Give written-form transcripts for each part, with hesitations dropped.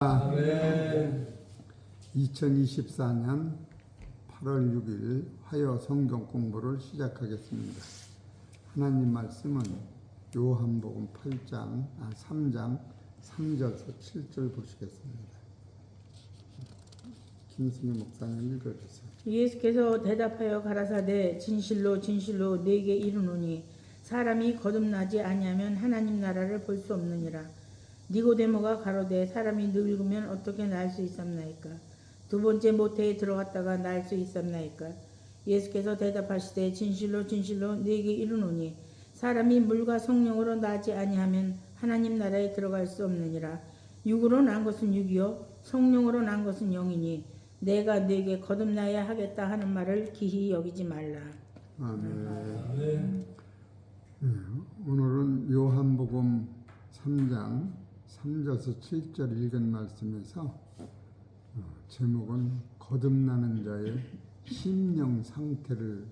아멘. 2024년 8월 6일 화요 성경 공부를 시작하겠습니다. 하나님 말씀은 요한복음 3장 3절에서 7절 보시겠습니다. 김승희 목사님 읽어주세요. 예수께서 대답하여 가라사대 진실로 진실로 네게 이르노니 사람이 거듭나지 아니하면 하나님 나라를 볼 수 없느니라. 니고데모가 가로되 사람이 늙으면 어떻게 날 수 있었나이까? 두 번째 모태에 들어갔다가 날 수 있었나이까? 예수께서 대답하시되 진실로 진실로 네게 이르노니 사람이 물과 성령으로 나지 아니하면 하나님 나라에 들어갈 수 없느니라. 육으로 난 것은 육이요 성령으로 난 것은 영이니 내가 네게 거듭나야 하겠다 하는 말을 기히 여기지 말라. 아멘. 오늘은 요한복음 3장 3절에서 7절 읽은 말씀에서 제목은 거듭나는 자의 심령 상태를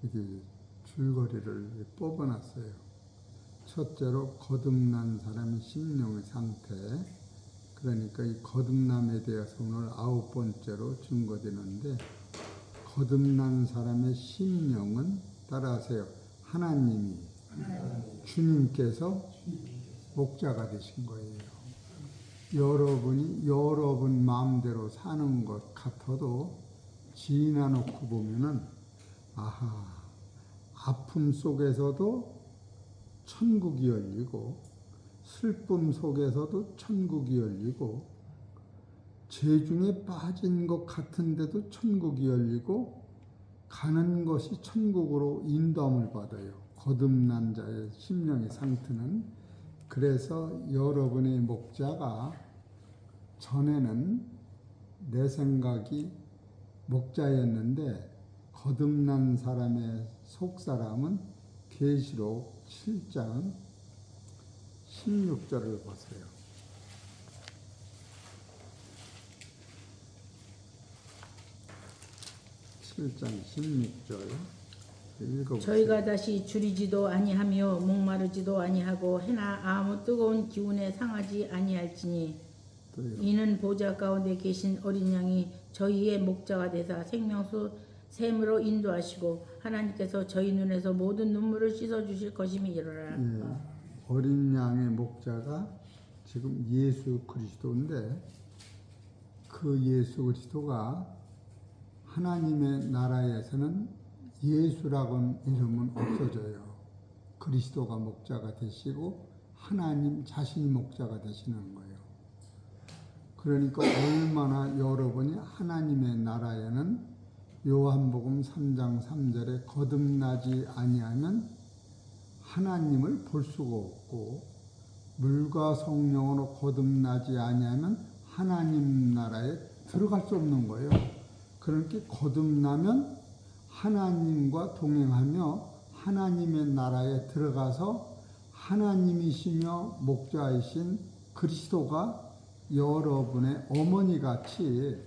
이렇게 줄거리를 뽑아놨어요. 첫째로 거듭난 사람의 심령의 상태, 그러니까 이 거듭남에 대해서 오늘 9번째로 증거되는데, 거듭난 사람의 심령은 따라하세요. 하나님이 주님께서 목자가 되신 거예요. 여러분이 여러분 마음대로 사는 것 같아도 지나놓고 보면은 아픔 속에서도 천국이 열리고 슬픔 속에서도 천국이 열리고 죄 중에 빠진 것 같은데도 천국이 열리고 가는 것이 천국으로 인도함을 받아요. 거듭난 자의 심령의 상태는. 그래서 여러분의 목자가, 전에는 내 생각이 목자였는데 거듭난 사람의 속사람은 계시록 7장 16절을 보세요. 7장 16절 읽어보세요. 저희가 다시 줄이지도 아니하며 목마르지도 아니하고 해나 아무 뜨거운 기운에 상하지 아니할지니 이는 보좌 가운데 계신 어린 양이 저희의 목자가 되사 생명수 샘으로 인도하시고 하나님께서 저희 눈에서 모든 눈물을 씻어주실 것임이니라. 어린 양의 목자가 지금 예수 그리스도인데, 그 예수 그리스도가 하나님의 나라에서는 예수라고는 이름은 없어져요. 그리스도가 목자가 되시고 하나님 자신이 목자가 되시는 거예요. 그러니까 얼마나 여러분이 하나님의 나라에는 요한복음 3장 3절에 거듭나지 아니하면 하나님을 볼 수가 없고, 물과 성령으로 거듭나지 아니하면 하나님 나라에 들어갈 수 없는 거예요. 그러니까 거듭나면 하나님과 동행하며 하나님의 나라에 들어가서 하나님이시며 목자이신 그리스도가 여러분의 어머니같이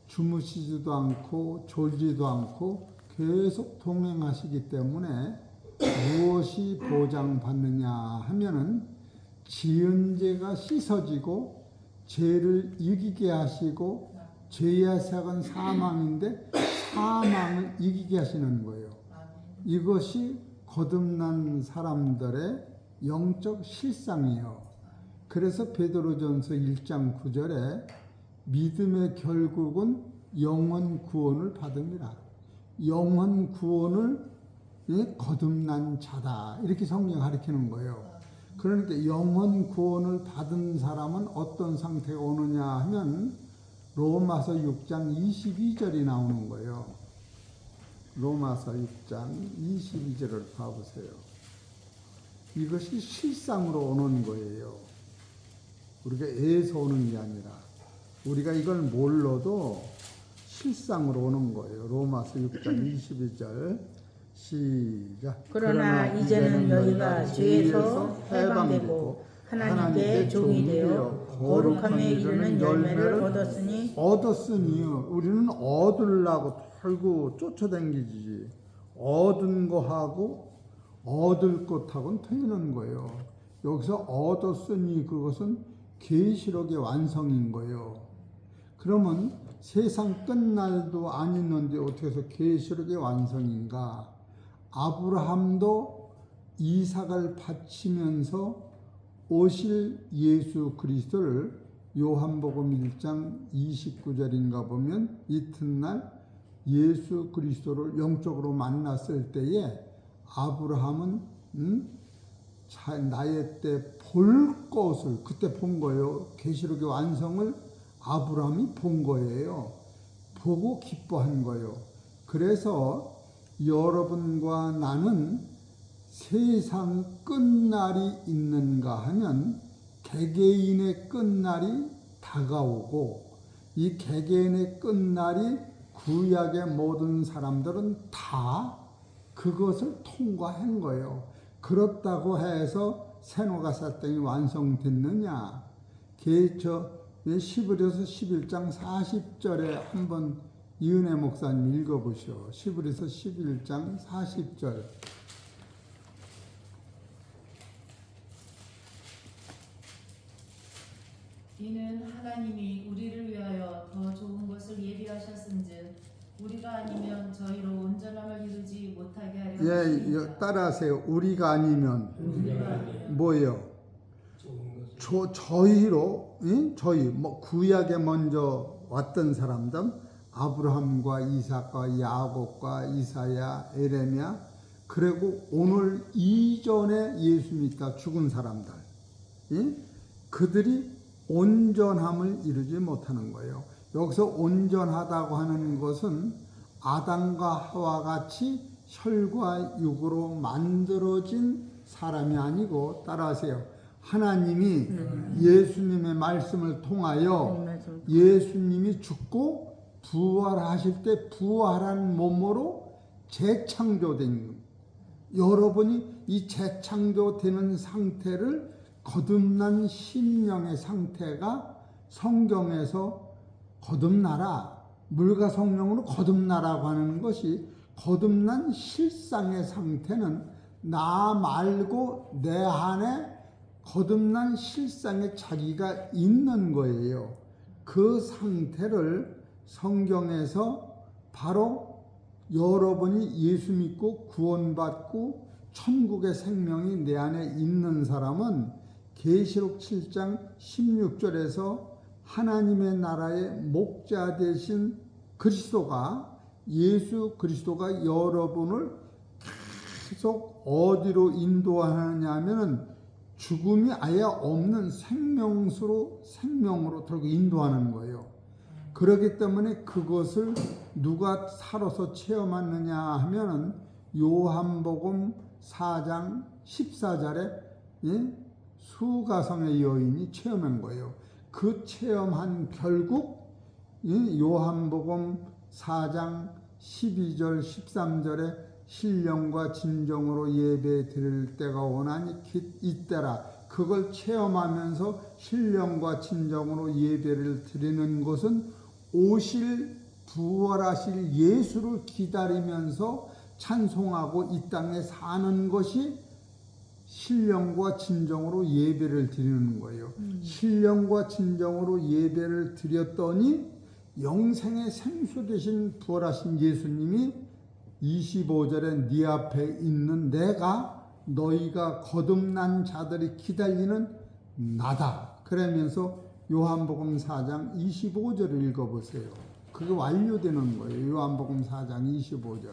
주무시지도 않고 졸지도 않고 계속 동행하시기 때문에 무엇이 보장받느냐 하면은 지은 죄가 씻어지고 죄를 이기게 하시고, 죄의 삭은 사망인데 사망을 이기게 하시는 거예요. 이것이 거듭난 사람들의 영적 실상이에요. 그래서 베드로전서 1장 9절에 믿음의 결국은 영원 구원을 받음이라. 영원 구원을 거듭난 자다, 이렇게 성경이 가르치는 거예요. 그러니까 영원 구원을 받은 사람은 어떤 상태가 오느냐 하면 로마서 6장 22절이 나오는 거예요. 로마서 6장 22절을 봐보세요. 이것이 실상으로 오는 거예요. 우리가 애서 오는 게 아니라 우리가 이걸 몰라도 실상으로 오는 거예요. 로마서 6장 22절 시작. 그러나 이제는 너희가 죄에서 해방되고 하나님께 종이 되어 거룩함에 이르는 열매를 얻었으니 우리는 얻으려고 털고 쫓아다니지, 얻은 거하고 얻을 것하고는 틀리는 거예요. 여기서 얻었으니 그것은 계시록의 완성인 거예요. 그러면 세상 끝날도 안 있는데 어떻게 해서 계시록의 완성인가? 아브라함도 이삭을 바치면서 오실 예수 그리스도를 요한복음 1장 29절인가 보면 이튿날 예수 그리스도를 영적으로 만났을 때에 아브라함은 나의 때 볼 것을 그때 본 거예요. 계시록의 완성을 아브라함이 본 거예요. 보고 기뻐한 거예요. 그래서 여러분과 나는 세상 끝날이 있는가 하면 개개인의 끝날이 다가오고 이 개개인의 끝날이 구약의 모든 사람들은 다 그것을 통과한 거예요. 그렇다고 해서 세노가사땡이 완성됐느냐? 시브리서 11장 40절에 한번 이은혜 목사님 읽어보시오. 시브리서 11장 40절. 이는 하나님이 우리를 위하여 더 좋은 것을 예비하셨은즉 우리가 아니면 저희로 온전함을 이루지 못하게 하려 하십니다. 따라하세요. 우리가 아니면 뭐예요? 저희로 저희 구약에 먼저 왔던 사람들 아브라함과 이삭과 야곱과 이사야 에레미야 그리고 오늘 이전에 예수 믿다 죽은 사람들 그들이 온전함을 이루지 못하는 거예요. 여기서 온전하다고 하는 것은 아담과 하와 같이 혈과 육으로 만들어진 사람이 아니고 따라하세요. 하나님이 예수님의 말씀을 통하여 예수님이 죽고 부활하실 때 부활한 몸으로 재창조된 여러분이 이 재창조되는 상태를 거듭난 심령의 상태가 성경에서 거듭나라 물과 성령으로 거듭나라고 하는 것이 거듭난 실상의 상태는 나 말고 내 안에 거듭난 실상의 자기가 있는 거예요. 그 상태를 성경에서 바로 여러분이 예수 믿고 구원받고 천국의 생명이 내 안에 있는 사람은 계시록 7장 16절에서 하나님의 나라의 목자 되신 그리스도가 예수 그리스도가 여러분을 계속 어디로 인도하느냐 하면은 죽음이 아예 없는 생명으로 들고 인도하는 거예요. 그렇기 때문에 그것을 누가 살아서 체험하느냐 하면은 요한복음 4장 14절에 수가성의 여인이 체험한 거예요. 그 체험한 결국 요한복음 4장 12절 13절에 신령과 진정으로 예배 드릴 때가 오나니 이때라. 그걸 체험하면서 신령과 진정으로 예배를 드리는 것은 오실 부활하실 예수를 기다리면서 찬송하고 이 땅에 사는 것이 신령과 진정으로 예배를 드리는 거예요. 신령과 진정으로 예배를 드렸더니 영생의 생수 되신 부활하신 예수님이 25절에 네 앞에 있는 내가 너희가 거듭난 자들이 기다리는 나다. 그러면서 요한복음 4장 25절을 읽어보세요. 그게 완료되는 거예요. 요한복음 4장 25절.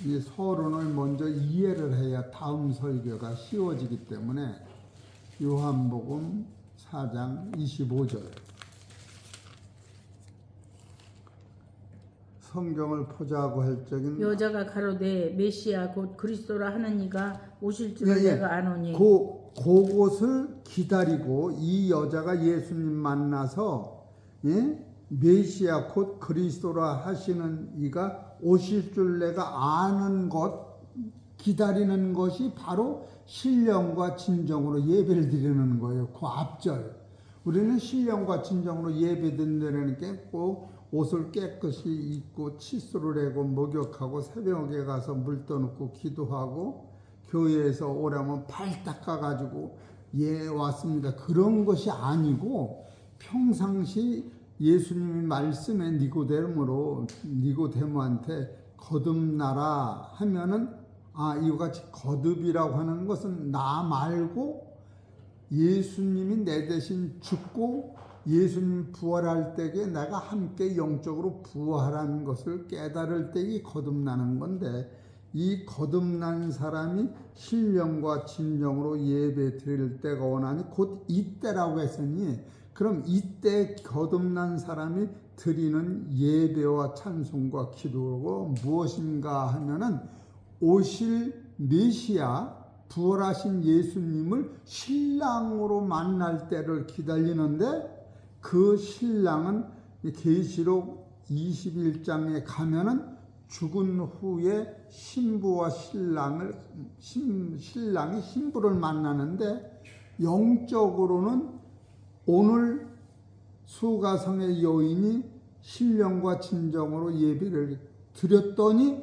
이 서론을 먼저 이해를 해야 다음 설교가 쉬워지기 때문에 요한복음 4장 25절 성경을 포자하고 할 적인 여자가 가로되 메시아 곧 그리스도라 하는 이가 오실 줄을 내가 아노니 그곳을 기다리고 이 여자가 예수님 만나서 메시아 곧 그리스도라 하시는 이가 오실 줄 내가 아는 것 기다리는 것이 바로 신령과 진정으로 예배를 드리는 거예요. 그 앞절 우리는 신령과 진정으로 예배 드린다는 게 꼭 옷을 깨끗이 입고 칫솔을 해고 목욕하고 새벽에 가서 물 떠놓고 기도하고 교회에서 오라면 발 닦아가지고 예 왔습니다. 그런 것이 아니고 평상시 예수님이 말씀에 니고데모한테 거듭나라 하면은 이거같이 거듭이라고 하는 것은 나 말고 예수님이 내 대신 죽고 예수님 부활할 때에 내가 함께 영적으로 부활하는 것을 깨달을 때에 거듭나는 건데, 이 거듭난 사람이 신령과 진정으로 예배 드릴 때가 오나니 곧 이때라고 했으니, 그럼 이때 거듭난 사람이 드리는 예배와 찬송과 기도가 무엇인가 하면은 오실 메시아 부활하신 예수님을 신랑으로 만날 때를 기다리는데, 그 신랑은 계시록 21장에 가면은 죽은 후에 신부와 신랑이 신부를 만나는데, 영적으로는 오늘 수가성의 여인이 신령과 진정으로 예배를 드렸더니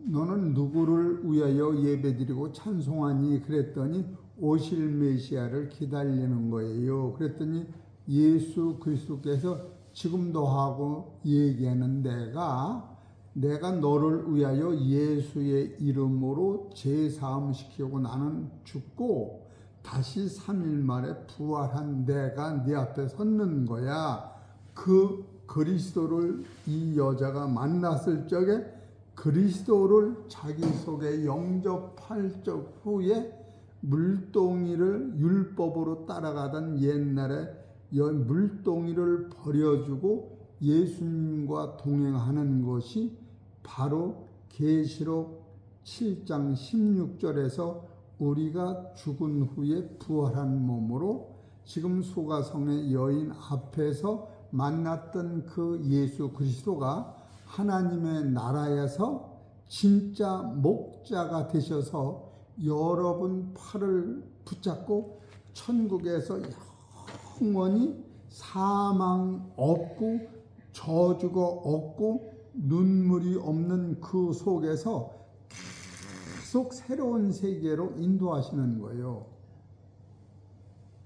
너는 누구를 위하여 예배드리고 찬송하니? 그랬더니 오실 메시아를 기다리는 거예요. 그랬더니 예수 그리스도께서 지금도 하고 얘기하는 내가 너를 위하여 예수의 이름으로 제사함시키고 나는 죽고 다시 3일 만에 부활한 내가 네 앞에 섰는 거야. 그 그리스도를 이 여자가 만났을 적에 그리스도를 자기 속에 영접할 적 후에 물동이를 율법으로 따라가던 옛날에 물동이를 버려주고 예수님과 동행하는 것이 바로 계시록 7장 16절에서 우리가 죽은 후에 부활한 몸으로 지금 수가성의 여인 앞에서 만났던 그 예수 그리스도가 하나님의 나라에서 진짜 목자가 되셔서 여러분 팔을 붙잡고 천국에서 영원히 사망 없고 저주가 없고 눈물이 없는 그 속에서 계속 새로운 세계로 인도하시는 거예요.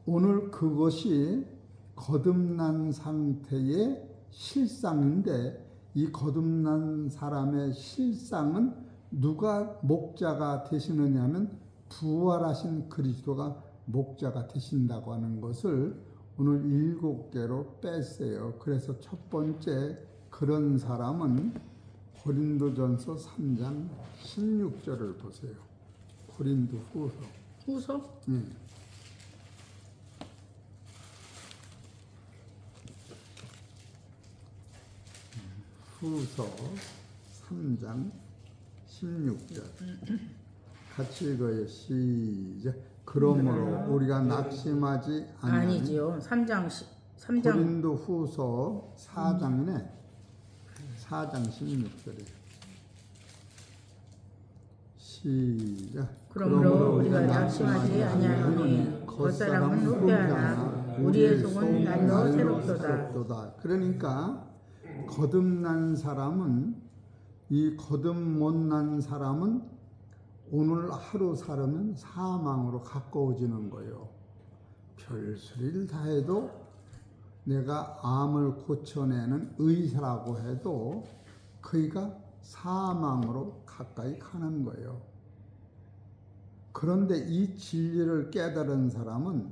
오늘 그것이 거듭난 상태의 실상인데, 이 거듭난 사람의 실상은 누가 목자가 되시느냐 하면 부활하신 그리스도가 목자가 되신다고 하는 것을 오늘 7개로 뺐어요. 그래서 첫 번째 그런 사람은 고린도전서 3장 16절을 보세요. 고린도후서. 후서? 네. 후서 3장 16절 같이 읽어요. 시작. 그러므로 우리가 낙심하지 아니지요. 3장 고린도 후서 4장이네. 4장 16절에 시작. 그러므로 우리가 낙심하지 아니하노니 겉사람은 후패하나 우리의 속은 날로 새롭도다. 그러니까 거듭난 사람은, 이 거듭 못난 사람은 오늘 하루 살으면 사망으로 가까워지는 거예요. 별소리를 다 해도, 내가 암을 고쳐내는 의사라고 해도 그이가 사망으로 가까이 가는 거예요. 그런데 이 진리를 깨달은 사람은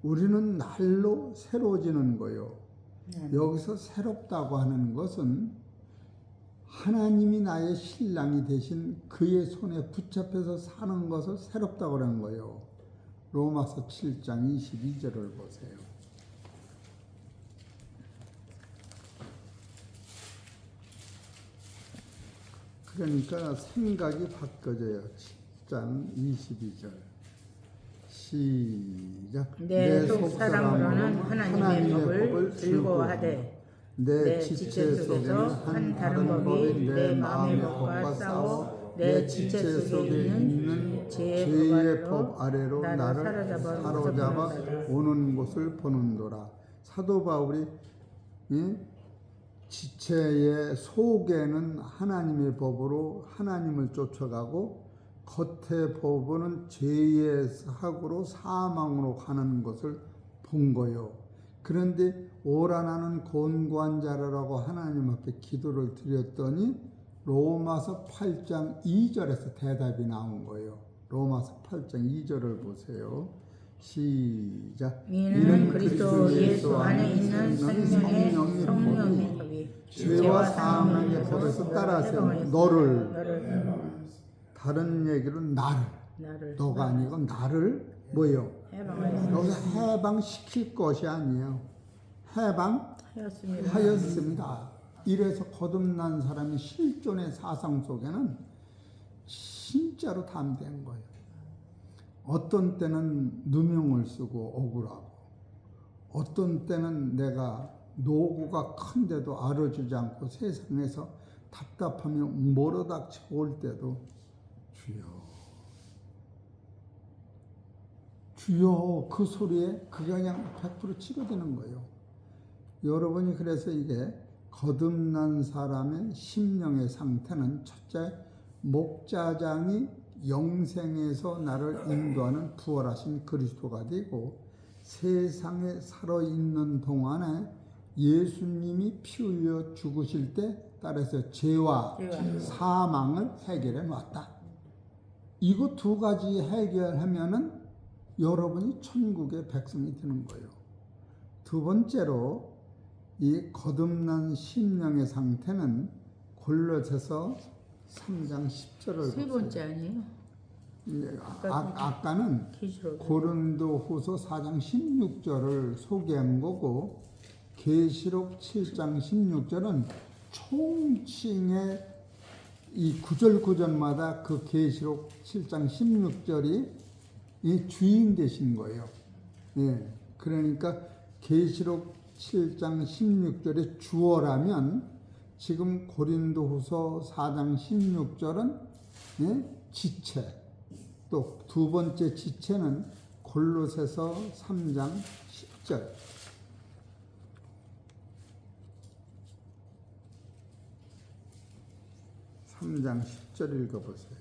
우리는 날로 새로워지는 거예요. 여기서 새롭다고 하는 것은 하나님이 나의 신랑이 되신 그의 손에 붙잡혀서 사는 것을 새롭다고 하는 거예요. 로마서 7장 22절을 보세요. 그러니까 생각이 바뀌어져요. 7장 22절 시작. 내 속 사람으로는 하나님의 법을 즐거워하되 내 지체 속에서 한 다른 법이 내 마음의 법과 싸워 내 지체 속에 있는 죄의 법 아래로 나를 사로잡아 오는 곳을 보는도라. 사도 바울이 지체의 속에는 하나님의 법으로 하나님을 쫓아가고 겉에 보고는 죄의 사고로 사망으로 가는 것을 본 거요. 그런데 오라나는 곤고한 자라라고 하나님 앞에 기도를 드렸더니 로마서 8장 2절에서 대답이 나온 거예요. 로마서 8장 2절을 보세요. 시작. 이는 그리스도 예수 안에 있는 생명의 성령의 법이 죄와 사망의 법에서 따라서 너를, 다른 얘기로 나를, 너가 아니고 나를 뭐요? 여기서 해방시킬 것이 아니에요. 해방하였습니다. 이래서 거듭난 사람이 실존의 사상 속에는 진짜로 담대한 거예요. 어떤 때는 누명을 쓰고 억울하고, 어떤 때는 내가 노고가 큰데도 알아주지 않고 세상에서 답답하며 몰아닥치고 올 때도 주여 그 소리에 그게 그냥 100% 치거드는 거예요. 여러분이 그래서 이게 거듭난 사람의 심령의 상태는 첫째, 목자장이 영생에서 나를 인도하는 부활하신 그리스도가 되고, 세상에 살아있는 동안에 예수님이 피 흘려 죽으실 때 따라서 죄와 사망을 해결해 놨다. 이거 두 가지 해결하면은 여러분이 천국의 백성이 되는 거예요. 두 번째로 이 거듭난 심령의 상태는 골로새서 3장 10절을 세 번째 아니에요? 아까는 고린도후서 4장 16절을 소개한 거고, 계시록 7장 16절은 총칭의 이 구절마다 그 계시록 7장 16절이 이 주인 되신 거예요. 예. 그러니까 계시록 7장 16절의 주어라면 지금 고린도후서 4장 16절은 예? 지체, 또 두 번째 지체는 골로새서 3장 10절. (3장 10절) 읽어보세요.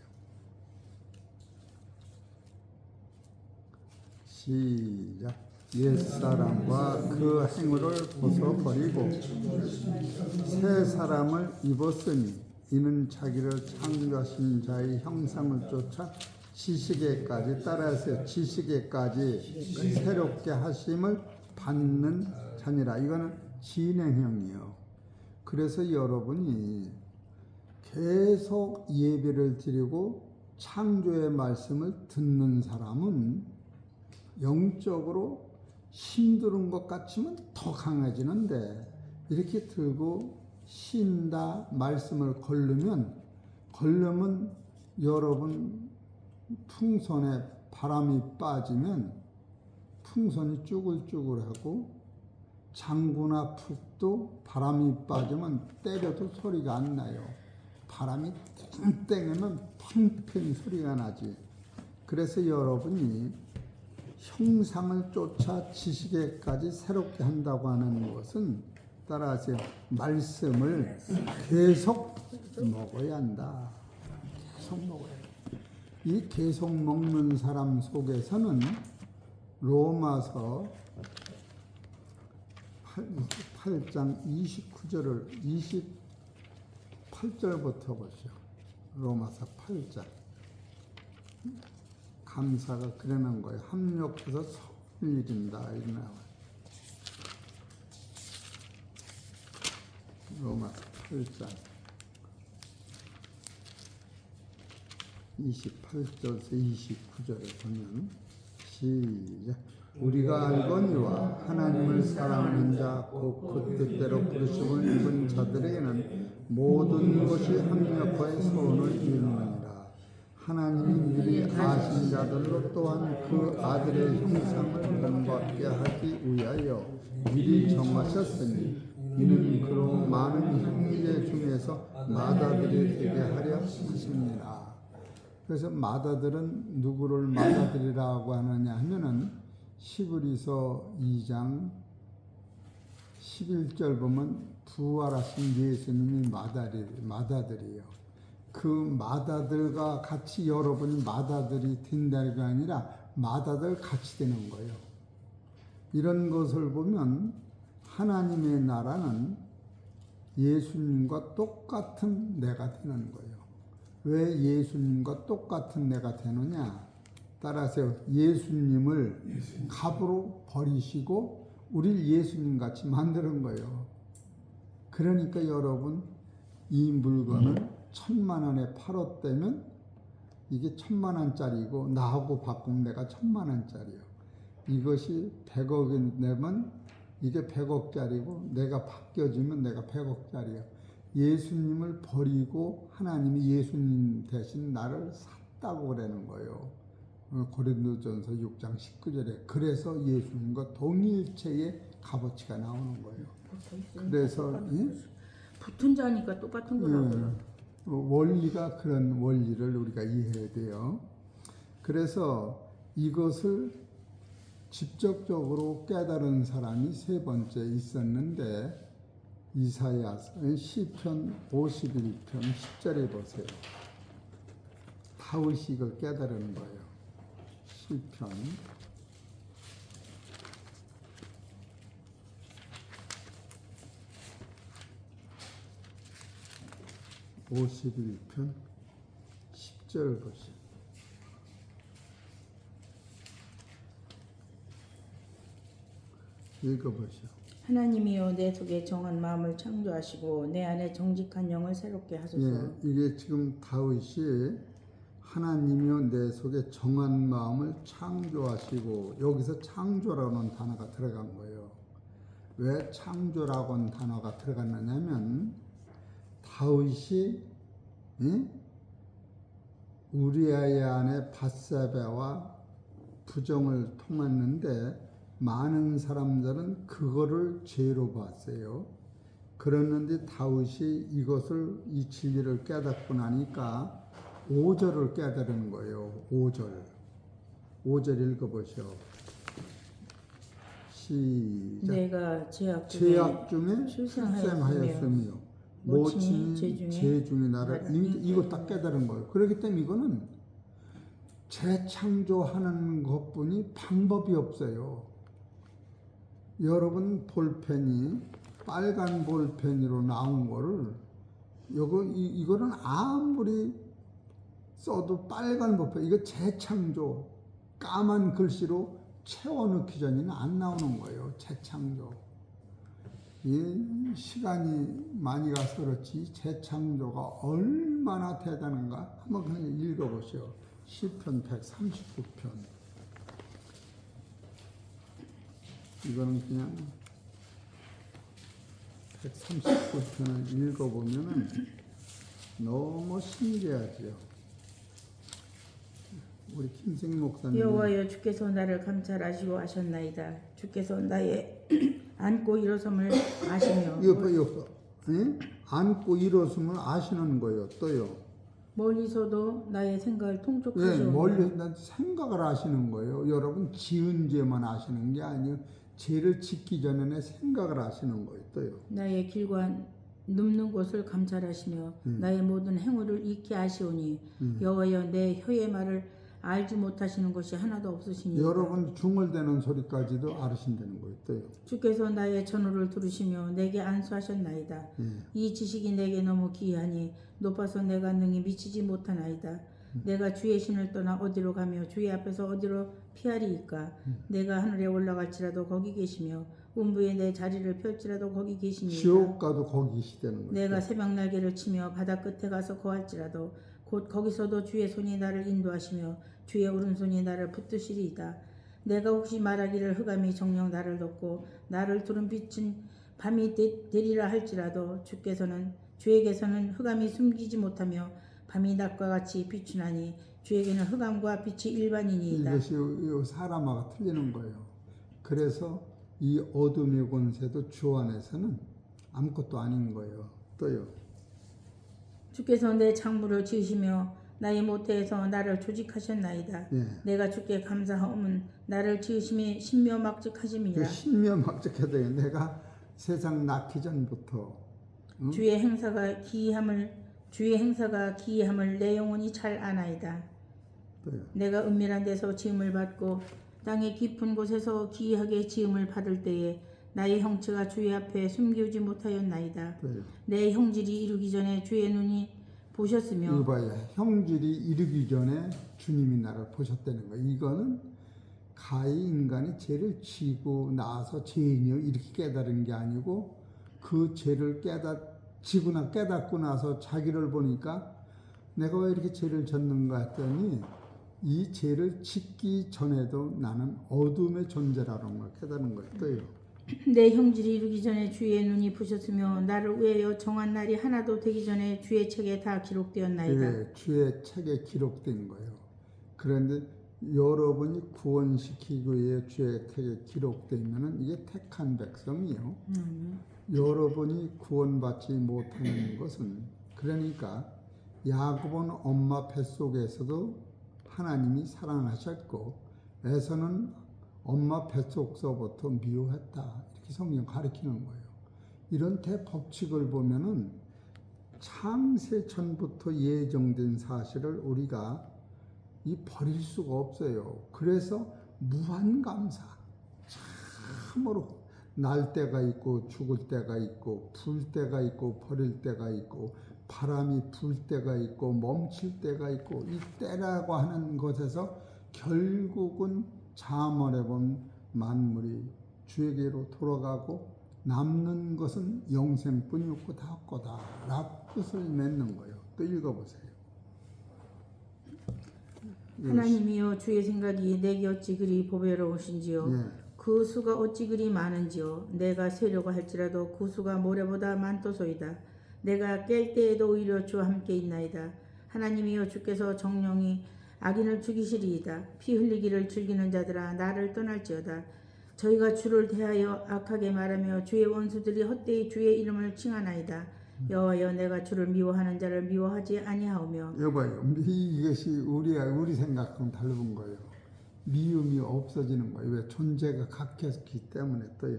시작. 옛사람과 그 행위를 벗어버리고 새 사람을 입었으니 이는 자기를 창조하신 자의 형상을 쫓아 지식에까지 따라서 지식에까지 새롭게 하심을 받는 자니라. 이거는 진행형이에요. 그래서 여러분이 계속 예배를 드리고 창조의 말씀을 듣는 사람은 영적으로 힘든 것 같지만 더 강해지는데, 이렇게 들고 쉰다 말씀을 걸르면 여러분 풍선에 바람이 빠지면 풍선이 쭈글쭈글하고, 장구나 푹도 바람이 빠지면 때려도 소리가 안 나요. 바람이 땡땡하면 팽팽 소리가 나지. 그래서 여러분이 형상을 쫓아 지식에까지 새롭게 한다고 하는 것은 따라서 말씀을 계속 먹어야 한다. 계속 먹어야 한다. 이 계속 먹는 사람 속에서는 로마서 8장 29절을 28절부터 보시오. 로마서 8장. 감사가 그러는 거예요. 합력해서 선을 이룬다. 이렇게 나와요. 로마서 8장 28절에서 29절에 보면 시작. 우리가 알거니와 하나님을 사랑하는 자 곧 그 뜻대로 부르심을 입은 자들에게는 모든 것이 합력하여 소원을 이루느니라. 하나님이 미리 아신 자들로 또한 그 아들의 형상을 본받게 하기 위하여 미리 정하셨으니 이는 그로 많은 형제 중에서 맏아들이 되게 하려 하십니다. 그래서 맏아들은 누구를 맏아들이라고 하느냐 하면은 히브리서 2장 11절 보면 부활하신 예수님이 맏아들이에요. 그 마다들과 같이 여러분이 마다들이 된다는 게 아니라 마다들 같이 되는 거예요. 이런 것을 보면 하나님의 나라는 예수님과 똑같은 내가 되는 거예요. 왜 예수님과 똑같은 내가 되느냐? 따라서 예수님을 갑으로 버리시고 우리를 예수님 같이 만드는 거예요. 그러니까 여러분 이 물건을 1,000,000원에 팔았다면 이게 1,000,000원짜리고 나하고 바꾸면 내가 1,000,000원짜리요. 이것이 100억이 되면 이게 100억짜리고 내가 바뀌어지면 내가 100억짜리요. 예수님을 버리고 하나님이 예수님 대신 나를 샀다고 그러는 거예요. 고린도전서 6장 19절에 그래서 예수님과 동일체의 값어치가 나오는 거예요. 그래서 붙은 자니까 똑같은 거라고요. 원리가 그런 원리를 우리가 이해해야 돼요. 그래서 이것을 직접적으로 깨달은 사람이 세 번째 있었는데 이사야서 시편 51편 10절에 보세요. 다윗이 이걸 깨달은 거예요. 시편 51편 10절 보시오. 읽어보시오. 하나님이여 내 속에 정한 마음을 창조하시고 내 안에 정직한 영을 새롭게 하소서. 예, 이게 지금 다윗이 하나님이여 내 속에 정한 마음을 창조하시고 여기서 창조라는 단어가 들어간 거예요. 왜 창조라는 단어가 들어갔느냐면 다윗이 우리아의 아내 밧세바와 부정을 통했는데 많은 사람들은 그거를 죄로 봤어요. 그랬는데 다윗이 이것을 이 진리를 깨닫고 나니까 5절을 깨달은 거예요. 5절 읽어보시오. 시작. 내가 죄악 중에 출생하였으며 출생하였으며 모친이 죄 중에 나를 이거 딱 깨달은 거예요. 그렇기 때문에 이거는 재창조하는 것뿐이 방법이 없어요. 여러분 볼펜이 빨간 볼펜으로 나온 거를 이거는 아무리 써도 빨간 볼펜 이거 재창조 까만 글씨로 채워넣기 전에는 안 나오는 거예요. 재창조. 이 시간이 많이 가서 그렇지 재창조가 얼마나 대단한가 한번 그냥 읽어보시오. 시편 139편. 이거는 그냥 139편을 읽어보면은 너무 신기하지요. 우리 김생 목사님. 여호와여 주께서 나를 감찰하시고 아셨나이다. 주께서 나의 앉고 일어섬을 아시며 이거 앉고 일어섬을 아시는 거예요. 또요. 멀리서도 나의 생각을 예, 통촉하시오. 멀리 생각을 아시는 거예요. 여러분 지은 죄만 아시는 게 아니에요. 죄를 짓기 전에 생각을 아시는 거예요. 또요. 나의 길과 눕는 곳을 감찰하시며 나의 모든 행위를 익히 아시오니 여호와여 내 혀의 말을 알지 못하시는 것이 하나도 없으시니 여러분 중얼대는 소리까지도 알으신다는 거예요. 또요. 주께서 나의 전호를 들으시며 내게 안수하셨나이다. 이 지식이 내게 너무 귀하니 높아서 내가 능히 미치지 못하나이다. 내가 주의 신을 떠나 어디로 가며 주의 앞에서 어디로 피하리이까. 내가 하늘에 올라갈지라도 거기 계시며 음부에 내 자리를 펼지라도 거기 계시니이다. 지옥 가도 거기 계시다는 거예요. 내가 새벽 날개를 치며 바다 끝에 가서 거할지라도 곧 거기서도 주의 손이 나를 인도하시며 주의 오른손이 나를 붙드시리이다. 내가 혹시 말하기를 흑암이 정녕 나를 덮고 나를 두른 빛은 밤이 되리라 할지라도 주에게서는 흑암이 숨기지 못하며 밤이 낮과 같이 비추나니 주에게는 흑암과 빛이 일반이니이다. 이것이 사람하고 틀리는 거예요. 그래서 이 어둠의 권세도 주 안에서는 아무것도 아닌 거예요. 또요. 주께서 내 창문을 지으시며 나의 모태에서 나를 조직하셨나이다. 예. 내가 주께 감사하오면 나를 지으심이 신묘막직하심이니라. 그 신묘막직하다. 내가 세상 낳기 전부터 주의 행사가 기이함을 주의 행사가 기이함을 내 영혼이 잘 아나이다. 또요. 내가 은밀한 데서 지음을 받고 땅의 깊은 곳에서 기이하게 지음을 받을 때에 나의 형체가 주의 앞에 숨기지 못하였나이다. 또요. 내 형질이 이루기 전에 주의 눈이 보셨으며 이거 봐요. 형질이 이르기 전에 주님이 나를 보셨다는 거예요. 이거는 가히 인간이 죄를 지고 나서 죄인이요 이렇게 깨달은 게 아니고 그 죄를 지구나 깨닫고 나서 자기를 보니까 내가 왜 이렇게 죄를 졌는가 했더니 이 죄를 짓기 전에도 나는 어둠의 존재라는 걸 깨달은 거예요. 또요. 내 형질이 이루기 전에 주의 눈이 보셨으며 나를 위하여 정한 날이 하나도 되기 전에 주의 책에 다 기록되었나이다. 네, 주의 책에 기록된 거예요. 그런데 여러분이 구원시키기 위해 주의 책에 기록되면은 이게 택한 백성이요. 여러분이 구원받지 못하는 것은 그러니까 야곱은 엄마 뱃속에서도 하나님이 사랑하셨고 에서는 엄마 뱃속서부터 미워했다. 이렇게 성경 가르치는 거예요. 이런 대법칙을 보면은 창세 전부터 예정된 사실을 우리가 버릴 수가 없어요. 그래서 무한감사. 참으로 날 때가 있고 죽을 때가 있고 불 때가 있고 버릴 때가 있고 바람이 불 때가 있고 멈출 때가 있고 이 때라고 하는 것에서 결국은 자문해 본 만물이 주에게로 돌아가고 남는 것은 영생뿐이 없고 다 없고다 라고 뜻을 맺는 거예요. 또 읽어보세요. 하나님이여 주의 생각이 내게 어찌 그리 보배로우신지요. 예. 그 수가 어찌 그리 많은지요. 내가 세려고 할지라도 그 수가 모래보다 많도소이다. 내가 깰 때에도 오히려 주와 함께 있나이다. 하나님이여 주께서 정령이 악인을 죽이시리이다. 피 흘리기를 즐기는 자들아 나를 떠날지어다. 저희가 주를 대하여 악하게 말하며 주의 원수들이 헛되이 주의 이름을 칭하나이다. 여호와여 내가 주를 미워하는 자를 미워하지 아니하오며. 여봐요. 이것이 우리 생각하고는 다른 거예요. 미움이 없어지는 거예요. 왜? 존재가 각했기 때문에 또요.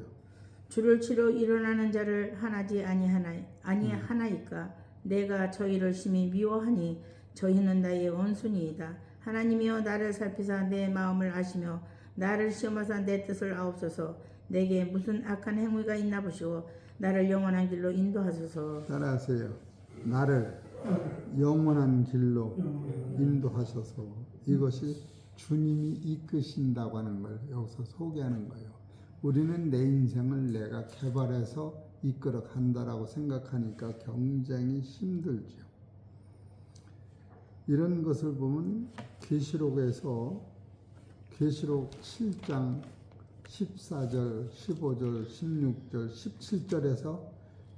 주를 치러 일어나는 자를 하나지 아니하나이까. 내가 저희를 심히 미워하니 저희는 나의 원수니이다. 하나님이여 나를 살피사 내 마음을 아시며 나를 시험하사 내 뜻을 아옵소서. 내게 무슨 악한 행위가 있나 보시고 나를 영원한 길로 인도하소서. 따라하세요. 나를 영원한 길로 인도하셔서. 이것이 주님이 이끄신다고 하는 걸 여기서 소개하는 거예요. 우리는 내 인생을 내가 개발해서 이끌어 간다라고 생각하니까 굉장히 힘들죠. 이런 것을 보면 계시록에서 계시록 7장 14절, 15절, 16절, 17절에서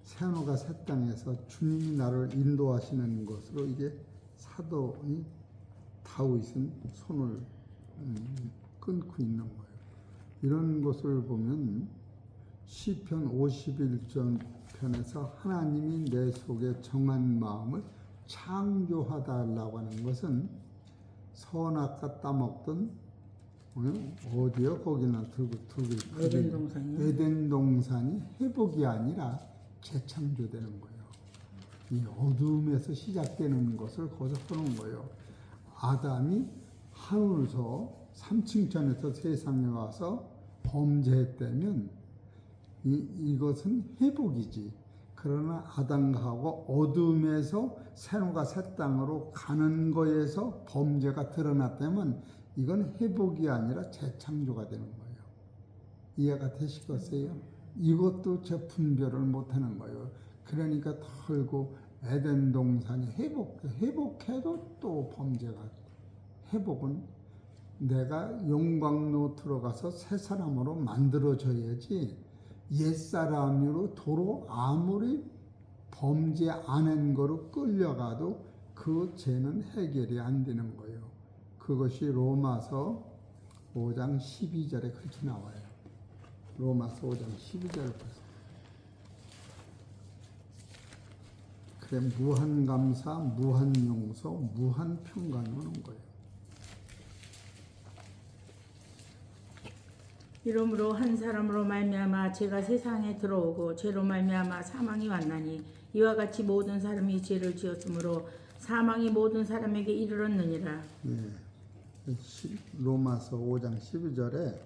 새하늘과 새 땅에서 주님이 나를 인도하시는 것으로 이게 사도이 다윗은 손을 끊고 있는 거예요. 이런 것을 보면 시편 51편 편에서 하나님이 내 속에 정한 마음을 창조하달라고 하는 것은 선악과 따먹던 어디요? 거기나 들고 에덴 동산이요? 에덴 동산이 회복이 아니라 재창조되는 거예요. 이 어둠에서 시작되는 것을 거기서 보는 거예요. 아담이 하늘에서 3층천에서 세상에 와서 범죄했다면 이것은 회복이지. 그러나 아담과 하와 어둠에서 새노가 새 땅으로 가는 거에서 범죄가 드러났다면 이건 회복이 아니라 재창조가 되는 거예요. 이해가 되시겠어요? 이것도 제 분별을 못하는 거예요. 그러니까 털고 에덴 동산이 회복해도 또 범죄가. 회복은 내가 영광로 들어가서 새 사람으로 만들어져야지 옛사람으로 도로 아무리 범죄 안 한 거로 끌려가도 그 죄는 해결이 안 되는 거예요. 그것이 로마서 5장 12절에 그렇게 나와요. 로마서 5장 12절을 보세요. 그래 무한 감사, 무한 용서, 무한 평강 오는 거예요. 이러므로 한 사람으로 말미암아 죄가 세상에 들어오고 죄로 말미암아 사망이 왔나니 이와 같이 모든 사람이 죄를 지었으므로 사망이 모든 사람에게 이르렀느니라. 로마서 5장 12절에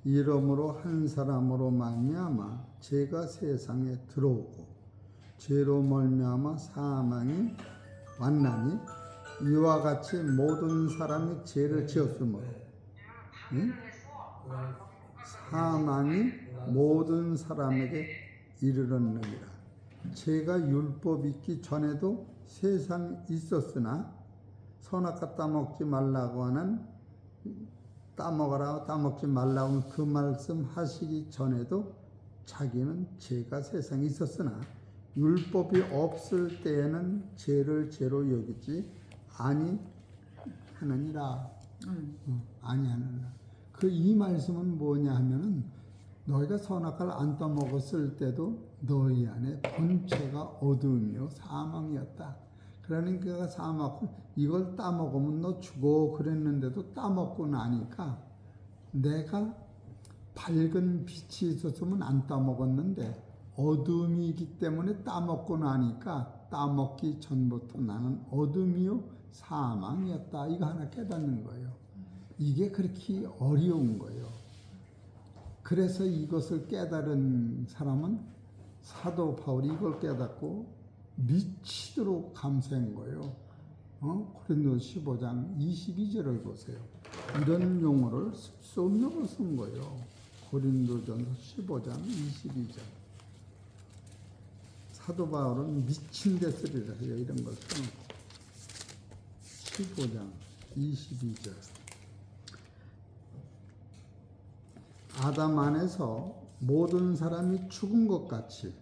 이러므로 한 사람으로 말미암아 죄가 세상에 들어오고 죄로 말미암아 사망이 왔나니 이와 같이 모든 사람이 죄를 지었으므로 사망이 모든 사람에게 이르렀느니라. 죄가 율법 있기 전에도 세상에 있었으나 선악과 따먹지 말라고 하는 따먹어라 따먹지 말라고 그 말씀 하시기 전에도 자기는 죄가 세상에 있었으나 율법이 없을 때에는 죄를 죄로 여기지 아니하느니라. 아니하느니라. 그 이 말씀은 뭐냐 하면은 너희가 선악과를 안 따먹었을 때도 너희 안에 본체가 어두움이요 사망이었다. 그러니까 사망 이걸 따먹으면 너 죽어 그랬는데도 따먹고 나니까 내가 밝은 빛이 있었으면 안 따먹었는데 어둠이 있기 때문에 따먹고 나니까 따먹기 전부터 나는 어둠이요 사망이었다. 이거 하나 깨닫는 거예요. 이게 그렇게 어려운 거예요. 그래서 이것을 깨달은 사람은 사도 바울이 이걸 깨닫고 미치도록 감사한 거예요. 고린도서 15장 22절을 보세요. 이런 용어를 쓸 없는 걸 쓴 거예요. 고린도전서 15장 22절. 사도 바울은 미친 데 쓰리라 해요. 이런 걸 써놓고 15장 22절. 아담 안에서 모든 사람이 죽은 것 같이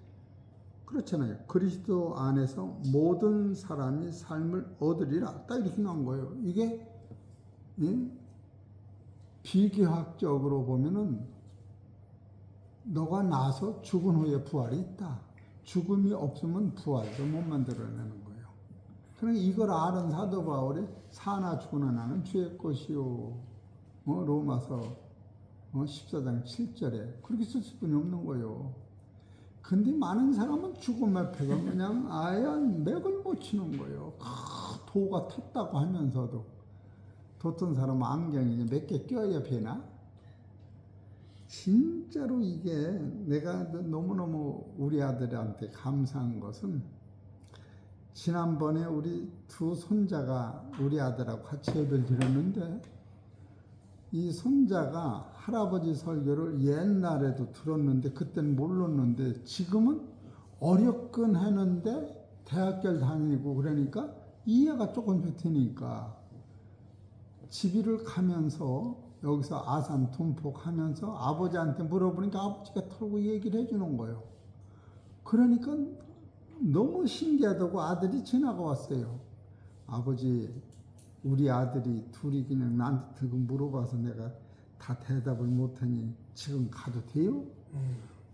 그렇잖아요. 그리스도 안에서 모든 사람이 삶을 얻으리라. 딱 이렇게 나온 거예요. 이게 비교학적으로 보면은 너가 나서 죽은 후에 부활이 있다. 죽음이 없으면 부활도 못 만들어내는 거예요. 그러니까 이걸 아는 사도 바울이 사나 죽으나 나는 주의 것이요. 로마서 14장 7절에 그렇게 쓸 수뿐이 없는 거예요. 근데 많은 사람은 죽음 앞에가 그냥 아예 맥을 못 치는 거예요. 도가 텄다고 하면서도 뒀던 사람은 안경이 몇 개 껴야 되나? 진짜로 이게 내가 너무너무 우리 아들한테 감사한 것은 지난번에 우리 두 손자가 우리 아들하고 같이 예배를 드렸는데 이 손자가 할아버지 설교를 옛날에도 들었는데 그때는 몰랐는데 지금은 어렵긴 하는데 대학교를 다니고 그러니까 이해가 조금 되니까 집이를 가면서 여기서 아산 둔폭 하면서 아버지한테 물어보니까 아버지가 털고 얘기를 해주는 거예요. 그러니까 너무 신기하다고 아들이 지나가 왔어요. 아버지 우리 아들이 둘이 그냥 나한테 물어봐서 내가 다 대답을 못하니 지금 가도 돼요?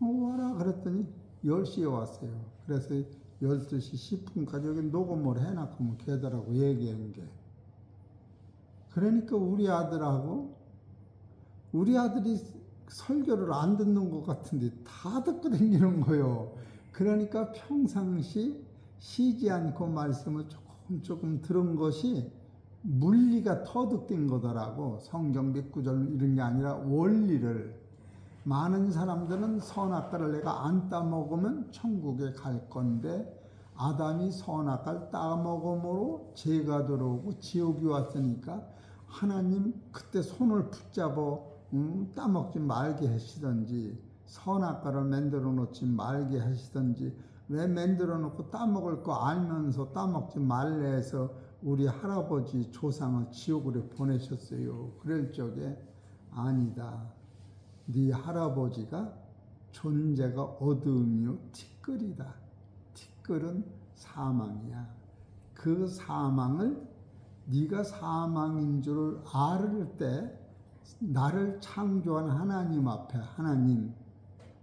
와라 그랬더니 10시에 왔어요. 그래서 12시 10분까지 여기 녹음을 해놨으면 걔들하고 얘기한 게. 그러니까 우리 아들이 설교를 안 듣는 것 같은데 다 듣고 다니는 거예요. 그러니까 평상시 쉬지 않고 말씀을 조금 들은 것이 물리가 터득된 거더라고. 성경 몇 구절 이런 게 아니라 원리를. 많은 사람들은 선악과를 내가 안 따먹으면 천국에 갈 건데 아담이 선악과를 따먹음으로 죄가 들어오고 지옥이 왔으니까 하나님 그때 손을 붙잡아 따먹지 말게 하시든지 선악과를 만들어 놓지 말게 하시든지 왜 만들어 놓고 따먹을 거 알면서 따먹지 말래 해서 우리 할아버지 조상을 지옥으로 보내셨어요. 그럴 적에 아니다. 네 할아버지가 존재가 어두움이요 티끌이다. 티끌은 사망이야. 그 사망을 네가 사망인 줄 알을 때 나를 창조한 하나님 앞에 하나님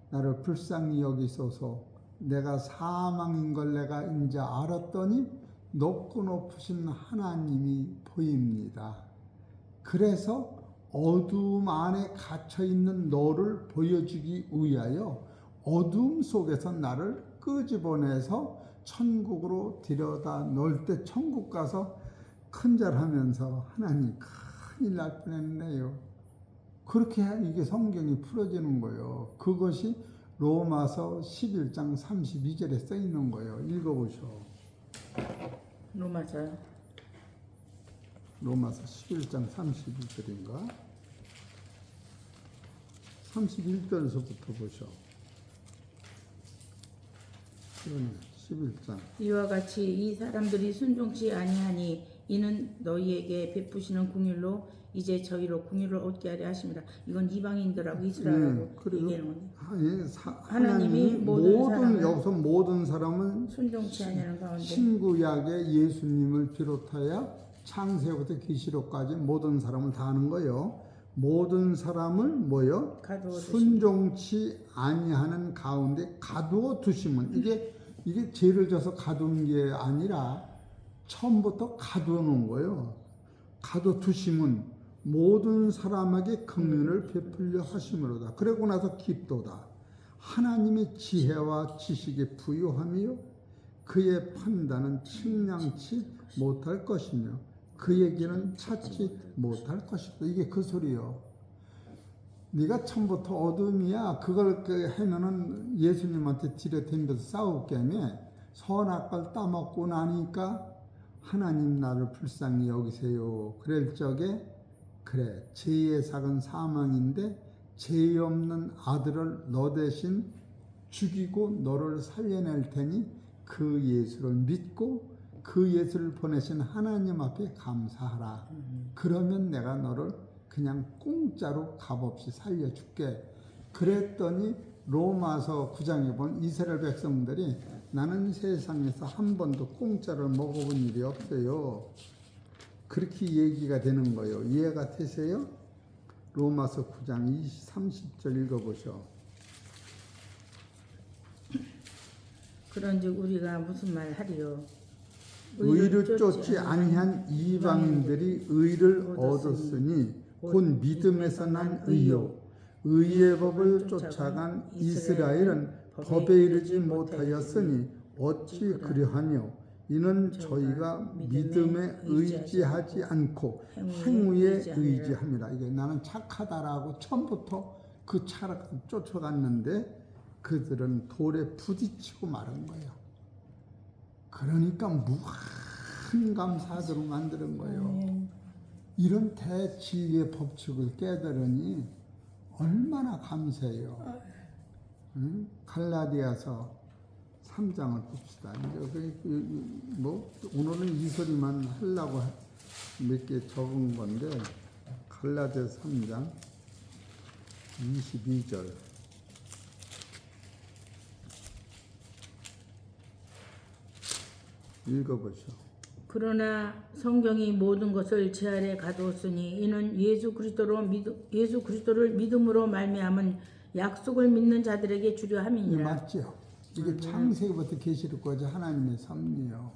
나를 불쌍히 여기소서 내가 사망인 걸 내가 이제 알았더니 높고 높으신 하나님이 보입니다. 그래서 어두움 안에 갇혀있는 너를 보여주기 위하여 어두움 속에서 나를 끄집어내서 천국으로 들여다 놓을 때 천국 가서 큰절하면서 하나님 큰일 날 뻔했네요. 그렇게 이게 성경이 풀어지는 거예요. 그것이 로마서 11장 32절에 써 있는 거예요. 읽어보셔. 로마서요. 로마서 11장 32절인가? 31절에서부터 보셔. 그러네, 11장. 이와 같이 이 사람들이 순종치 아니하니 이는 너희에게 베푸시는 긍휼로 이제 저희로 긍휼을 얻게 하려 하십니다. 이건 이방인들하고 이스라엘하고 그리고 얘기하는 건데. 하나님이 모든 여기서 모든 사람은 순종치 아니하는 가운데 신구약의 예수님을 비롯하여 창세부터 계시록까지 모든 사람을 다 하는 거예요. 모든 사람을 뭐요? 가두어 순종치 아니하는 가운데 가두어 두심은 이게 죄를 져서 가둔 게 아니라 처음부터 가두어 놓은 거예요. 가두어 두심은 모든 사람에게 긍휼을 베풀려 하심으로다. 그러고 나서 깊도다. 하나님의 지혜와 지식에 부유하며 그의 판단은 측량치 못할 것이며 그의 길은 찾지 못할 것이다. 이게 그 소리요. 네가 처음부터 어둠이야. 그걸 하면은 예수님한테 들여댕겨서 싸우겠네. 선악과를 따먹고 나니까 하나님 나를 불쌍히 여기세요. 그럴 적에 그래 죄의 삭은 사망인데 죄 없는 아들을 너 대신 죽이고 너를 살려낼 테니 그 예수를 믿고 그 예수를 보내신 하나님 앞에 감사하라. 그러면 내가 너를 그냥 공짜로 값없이 살려줄게. 그랬더니 로마서 9장에 본 이스라엘 백성들이 나는 세상에서 한 번도 공짜를 먹어본 일이 없어요. 그렇게 얘기가 되는 거예요. 이해가 되세요? 로마서 9장 30절 읽어보셔. 그런즉 우리가 무슨 말 하리요? 의를 쫓지 아니한 이방인들이 의를 얻었으니 곧 믿음에서 난 의요. 의의 법을 쫓아간 이스라엘은 법에 이르지 못하였으니 어찌 그리하뇨? 이는 저희가 믿음에 의지하지 않고 행위에 의지합니다. 이게 나는 착하다라고 처음부터 그 차를 쫓아갔는데 그들은 돌에 부딪히고 마른 거예요. 그러니까 무한 감사하도록 만드는 거예요. 이런 대진리의 법칙을 깨달으니 얼마나 감사해요. 응? 갈라디아서 3장을 봅시다. 이제 뭐 오늘은 이 소리만 하려고 몇 개 적은 건데 갈라디아서 3장 22절. 읽어보시오. 그러나 성경이 모든 것을 제 아래 가두었으니 이는 예수 그리스도를 믿음으로 말미암은 약속을 믿는 자들에게 주려 함이니라. 맞죠? 이게 창세기부터 계시록까지 하나님의 섭리요.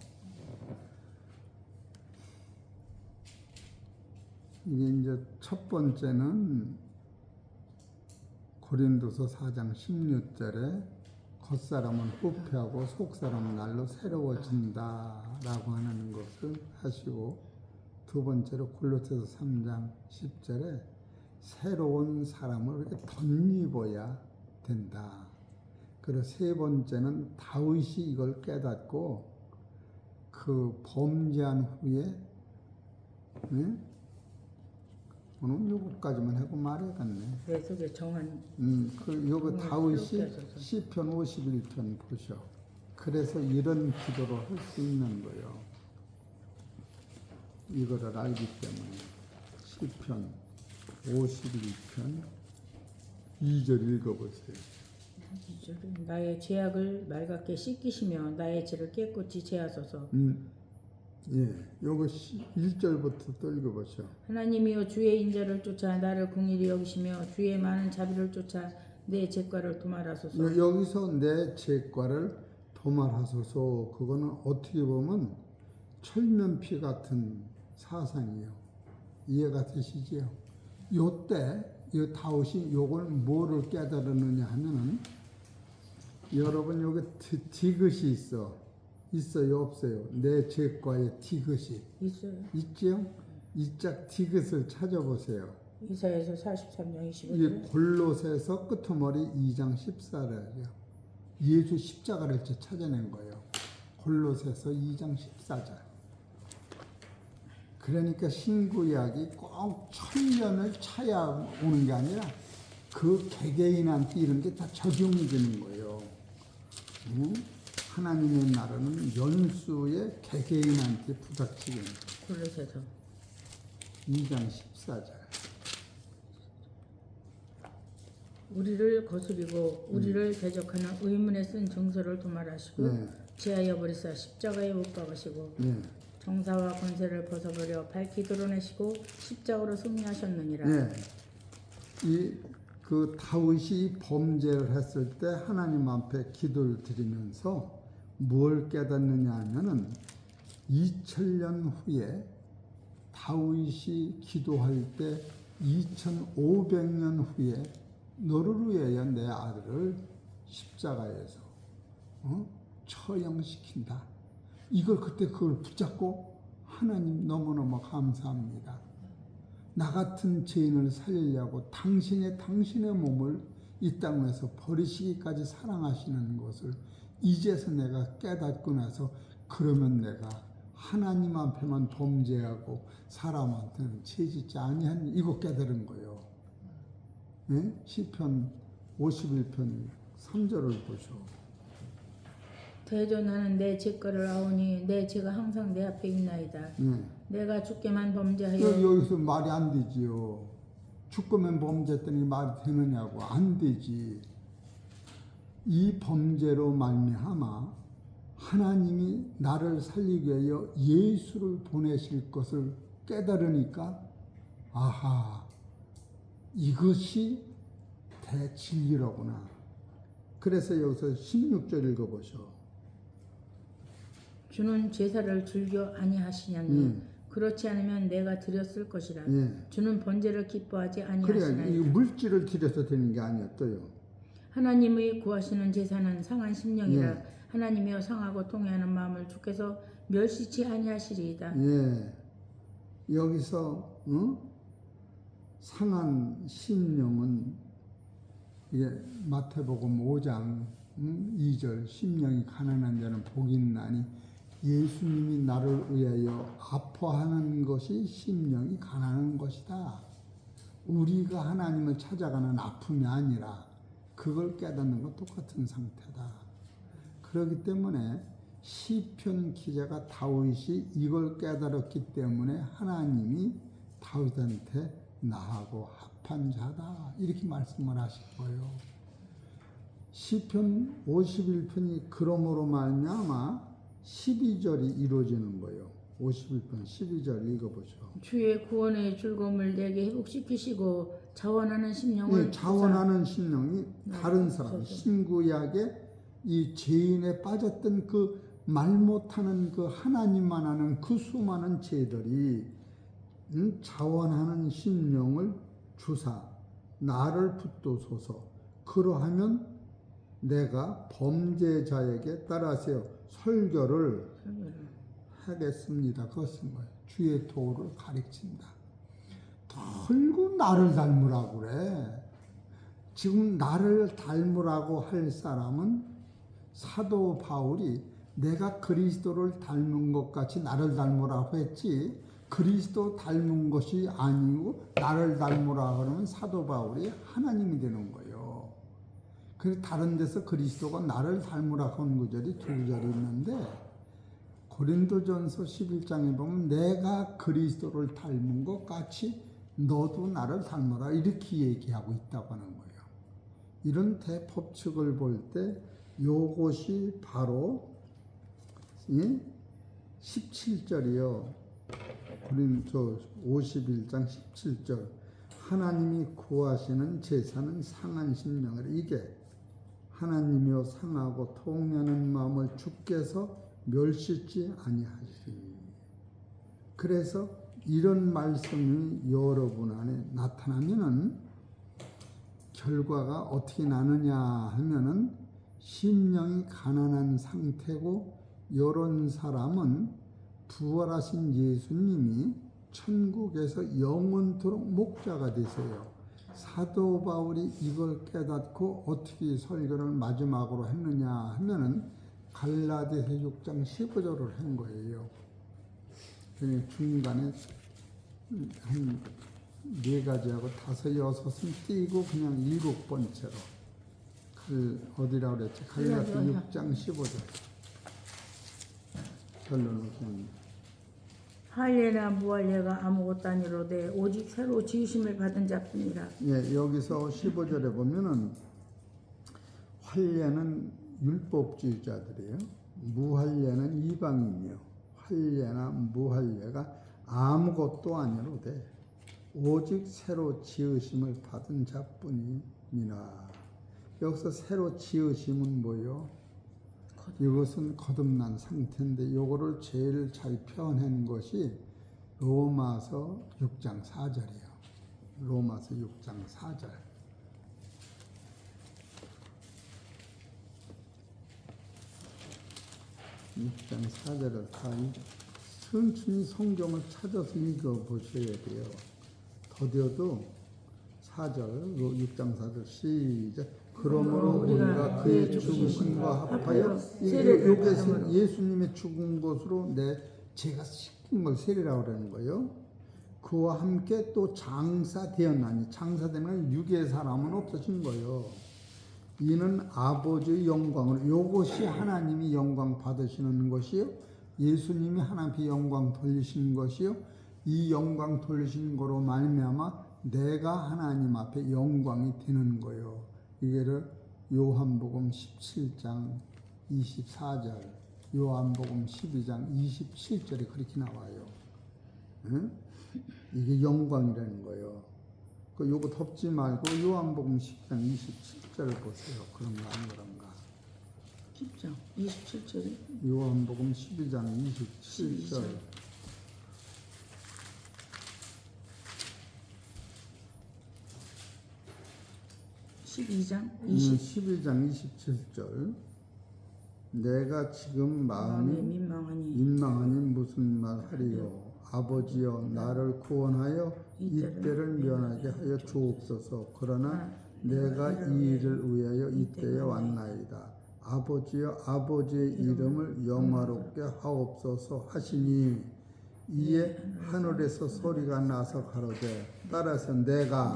이게 이제 첫 번째는 고린도서 4장 16절에 겉사람은 후패하고 속사람은 날로 새로워진다라고 하는 것을 하시고, 두 번째로 골로새서 3장 10절에 새로운 사람을 이렇게 덧입어야 된다. 그리고 세 번째는 다윗이 이걸 깨닫고 그 범죄한 후에 오늘 요거까지만 하고 말해야겠네. 내 속에 정한 요거 다윗이 시편 51편 보셔. 그래서 이런 기도를 할 수 있는 거예요. 이거를 알기 때문에. 시편 51편 2절 읽어보세요. 나의 죄악을 맑게 씻기시며 나의 죄를 깨끗이 제하소서. 예, 요거 1절부터 또 읽어보시오. 하나님이여 주의 인자를 쫓아 나를 긍휼히 여기시며 주의 많은 자비를 쫓아 내 죄과를 도말하소서. 여기서 내 죄과를 도말하소서. 그거는 어떻게 보면 철면피 같은 사상이에요. 이해가 되시지요? 요때 이 다윗이 요걸 뭐를 깨달았느냐 하면은, 여러분 여기 디귿이 있어. 있어요, 없어요? 내 죄과의 디귿이 있어요. 있지요? 이 짝 디귿을 찾아보세요. 이사야서 43장 이 25절. 골로새서 끄트머리 2장 14절이요. 예수 십자가를 찾아낸 거예요. 골로새서 2장 14절. 그러니까 신구약이 꼭 1000년을 차야 오는 게 아니라 그 개개인한테 이런 게 다 적용이 되는 거예요. 하나님의 나라는 연수의 개개인한테 부닥치는 골로새서 2장 14절. 우리를 거스리고 우리를 대적하는 의문에 쓴 정서를 도말하시고 네. 지하여 버리사 십자가에 못 박으시고 네. 정사와 권세를 벗어버려 밝히 드러내시고 십자가로 승리하셨느니라. 네. 그 다윗이 범죄를 했을 때 하나님 앞에 기도를 드리면서 뭘 깨닫느냐 하면은 2000년 후에 다윗이 기도할 때 2500년 후에 너를 위하여 내 아들을 십자가에서 처형시킨다. 이걸 그때 그걸 붙잡고 하나님 너무너무 감사합니다. 나 같은 죄인을 살리려고 당신의 몸을 이 땅에서 버리시기까지 사랑하시는 것을 이제서 내가 깨닫고 나서 그러면 내가 하나님 앞에만 범죄하고 사람한테는 죄짓지 아니한 이거 깨달은 거예요. 네? 시편 51편 3절을 보셔. 대전하는 내 죄거를 아오니 내 죄가 항상 내 앞에 있나이다. 네. 내가 주께만 범죄하여 여기서 말이 안 되지요. 죽으면 범죄했더니 말이 되느냐고. 안 되지. 이 범죄로 말미암아 하나님이 나를 살리기 위하여 예수를 보내실 것을 깨달으니까 아하, 이것이 대진리로구나. 그래서 여기서 16절 읽어보셔. 주는 제사를 즐겨 아니하시냐니 그렇지 않으면 내가 드렸을 것이라. 주는 번제를 기뻐하지 아니하시나이다. 그래, 이 물질을 드려서 되는 게 아니었어요. 하나님의 구하시는 제사는 상한 심령이라. 하나님이여 상하고 통회하는 마음을 주께서 멸시치 아니하시리이다. 예, 여기서 상한 심령은 이게 마태복음 5장 2절 심령이 가난한 자는 복이 있나니 예수님이 나를 위하여 아파하는 것이 심령이 가난한 것이다. 우리가 하나님을 찾아가는 아픔이 아니라 그걸 깨닫는 것 똑같은 상태다. 그렇기 때문에 시편 기자가 다윗이 이걸 깨달았기 때문에 하나님이 다윗한테 나하고 합한 자다 이렇게 말씀을 하신 거예요. 시편 51편이 그러므로 말미암아 12절이 이루어지는 거예요. 51편 12절 읽어보죠. 주의 구원의 즐거움을 내게 회복시키시고 자원하는 심령을 예, 자원하는 심령이 다른 사람 신구약에 이 죄인에 빠졌던 그 말 못하는 그 하나님만 아는 그 수많은 죄들이 자원하는 심령을 주사 나를 붙도소서. 그러하면 내가 범죄자에게 따라서 설교를 하겠습니다. 그것은 뭐예요? 주의 도를 가르친다. 덜고 나를 닮으라고 그래. 지금 나를 닮으라고 할 사람은 사도 바울이 내가 그리스도를 닮은 것 같이 나를 닮으라고 했지 그리스도 닮은 것이 아니고 나를 닮으라 그러면 사도 바울이 하나님이 되는 거예요. 그래서 다른 데서 그리스도가 나를 닮으라고 한 구절이 두 구절이 있는데 고린도전서 11장에 보면 내가 그리스도를 닮은 것 같이 너도 나를 닮으라 이렇게 얘기하고 있다고 하는 거예요. 이런 대법칙을 볼 때 요것이 바로 17절이요. 고린도 51장 17절 하나님이 구하시는 제사는 상한 심령을 이게 하나님이여 상하고 통하는 마음을 주께서 멸시치 아니하시니. 그래서 이런 말씀이 여러분 안에 나타나면은 결과가 어떻게 나느냐 하면은 심령이 가난한 상태고 이런 사람은 부활하신 예수님이 천국에서 영원토록 목자가 되세요. 사도 바울이 이걸 깨닫고 어떻게 설교를 마지막으로 했느냐 하면은 갈라디아서 6장 15절을 한 거예요. 중간에 한 4가지하고 5, 6은 띄고 그냥 7번째로 어디라고 그랬지? 갈라디아서 6장 15절 결론은 할례나 무할례가 아무것도 아니로되 오직 새로 지으심을 받은 자뿐이라. 예, 여기서 15절에 보면은 할례는 율법주의자들이에요. 무할례는 이방인이요. 할례나 무할례가 아무것도 아니로되 오직 새로 지으심을 받은 자뿐이니라. 여기서 새로 지으심은 뭐요? 이것은 거듭난 상태인데 요거를 제일 잘 표현한 것이 로마서 6장 4절이에요. 로마서 6장 4절. 6장 4절을 다 천천히 성경을 찾아서 읽어보셔야 돼요. 더뎌도 4절, 6장 4절 시작. 그러므로 우리가 그의 죽으심과 합하여 여기서 예수님의 죽은 것으로 제가 시킨 걸 세례라고 그러는 거예요. 그와 함께 또 장사되었나니, 장사되면 육의 사람은 없어진 거예요. 이는 아버지의 영광으로, 이것이 하나님이 영광 받으시는 것이요, 예수님이 하나님께 영광 돌리시는 것이요, 이 영광 돌리시는 거로 말미암아 내가 하나님 앞에 영광이 되는 거예요. 이게를 요한복음 17장 24절, 요한복음 12장 27절에 그렇게 나와요. 응? 이게 영광이라는 거예요. 요거 덮지 말고 요한복음 10장 27절을 보세요. 그런가 안 그런가? 10장 27절이? 요한복음 12장 27절. 12장 12장 27절. 내가 지금 마음이 민망하니 무슨 말 하리요? 아버지여 나를 구원하여 이때를 면하게 하여 주옵소서. 그러나 내가 이 일을 위하여 이때에 왔나이다. 아버지여 아버지의 이름을 영화롭게 하옵소서 하시니 이에 하늘에서 소리가 나서 가로되 따라서 내가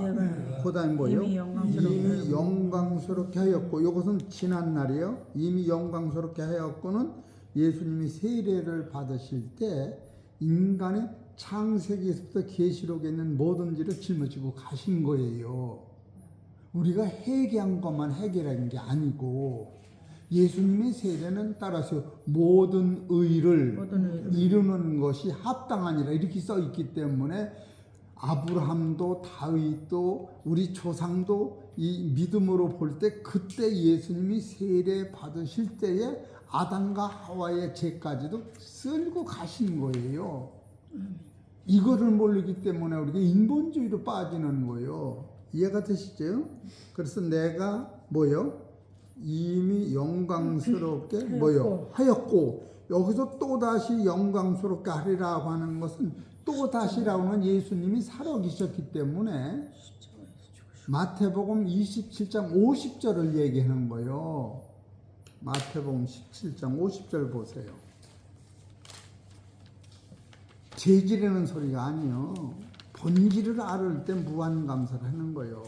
그다음에 뭐요? 이미 영광스럽게 하였고, 이것은 지난 날이요. 이미 영광스럽게 하였고는 예수님이 세례를 받으실 때 인간의 창세기에서부터 계시록에 있는 모든 일을 짊어지고 가신 거예요. 우리가 회개한 것만 해결한 게 아니고, 예수님의 세례는 따라서 모든 의를 이루는 것이 합당하니라 이렇게 써 있기 때문에 아브라함도 다윗도 우리 조상도 이 믿음으로 볼 때 그때 예수님이 세례 받으실 때에 아담과 하와의 죄까지도 쓸고 가신 거예요. 이거를 모르기 때문에 우리가 인본주의로 빠지는 거예요. 이해가 되시죠? 그래서 내가 뭐요? 이미 영광스럽게 뭐요? 하였고, 여기서 또다시 영광스럽게 하리라고 하는 것은 또다시라고 하는 예수님이 살아계셨기 때문에 마태복음 27장 50절을 얘기하는 거예요. 마태복음 17장 50절 보세요. 재지르는 소리가 아니요. 본질을 알을 때 무한감사를 하는 거예요.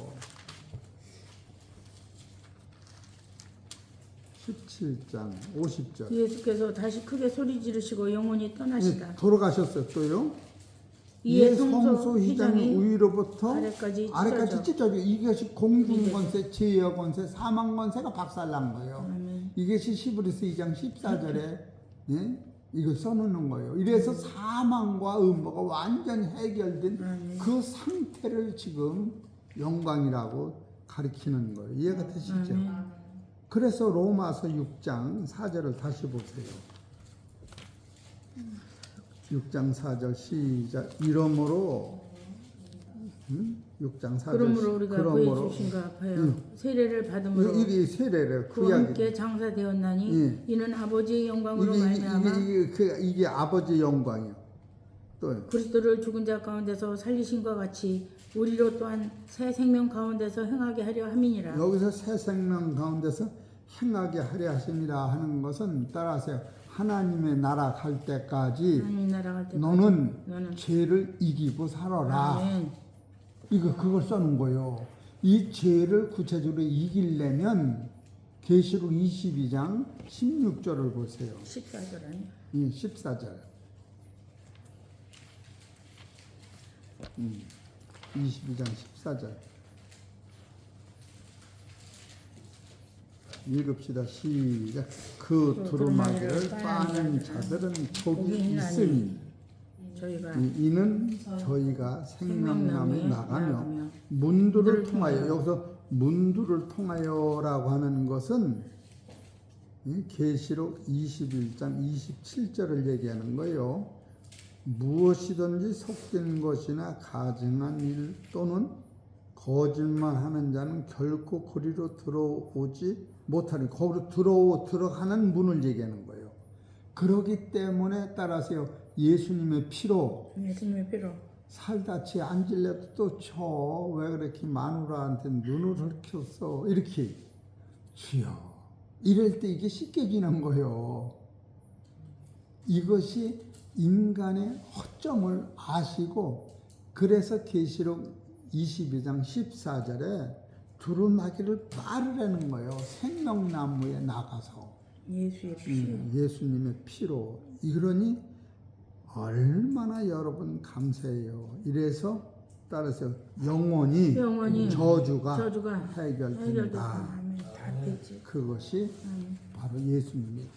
17장 50절. 예수께서 다시 크게 소리 지르시고 영원히 떠나시다. 돌아가셨어요. 또요. 이에 성소 휘장이 위로부터 아래까지 찢어져. 이것이 공중권세, 제여권세, 사망권세가 박살난 거예요. 이것이 히브리서 2장 14절에 예? 이거 써놓는 거예요. 이래서 사망과 음모가 완전히 해결된 그 상태를 지금 영광이라고 가리키는 거예요. 이해가 되시죠? 그래서 로마서 6장 4절을 다시 보세요. 6장 4절 시작. 이러므로 6장 4절. 그러므로 우리가 구해 주신가 아파요. 세례를 받음으로 이게 세례를 그와 함께 장사되었나니 예. 이는 아버지의 영광으로 말미암아 이게 아버지의 영광이요. 또 그리스도를 죽은 자 가운데서 살리신과 같이 우리로 또한 새 생명 가운데서 행하게 하려 함이니라. 여기서 새 생명 가운데서 행하게 하려 하심이라 하는 것은 따라서 하나님의 나라 갈 때까지 하나님 나라 갈 때까지 너는 죄를 이기고 살아라. 아멘. 그걸 써놓은 거예요. 이 죄를 구체적으로 이기려면 계시록 22장 16절을 보세요. 14절 아니야? 14절. 22장 14절. 읽읍시다. 시작. 그 두루마기를 빠는 자들은 복이 있으니 이는 저희가 생명나무에 나가며 문두를 통하여, 여기서 문두를 통하여라고 하는 것은 계시록 21장 27절을 얘기하는 거예요. 무엇이든지 속된 것이나 가증한 일 또는 거짓말하는 자는 결코 거리로 들어오지 못하는, 거기로 들어가는 문을 얘기하는 거예요. 그러기 때문에 따라서요, 예수님의 피로 살다치 앉으려도 또 쳐. 왜 그렇게 마누라한테 눈을 헐켰어? 이렇게 주여. 이럴 때 이게 씻겨지는 거예요. 이것이 인간의 허점을 아시고, 그래서 계시록 22장 14절에 두루마기를 빠르라는 거예요. 생명나무에 나가서 예수님의 피로. 이러니 얼마나 여러분 감사해요. 이래서 따라서 영원히 저주가 해결된다. 그것이 바로 예수님이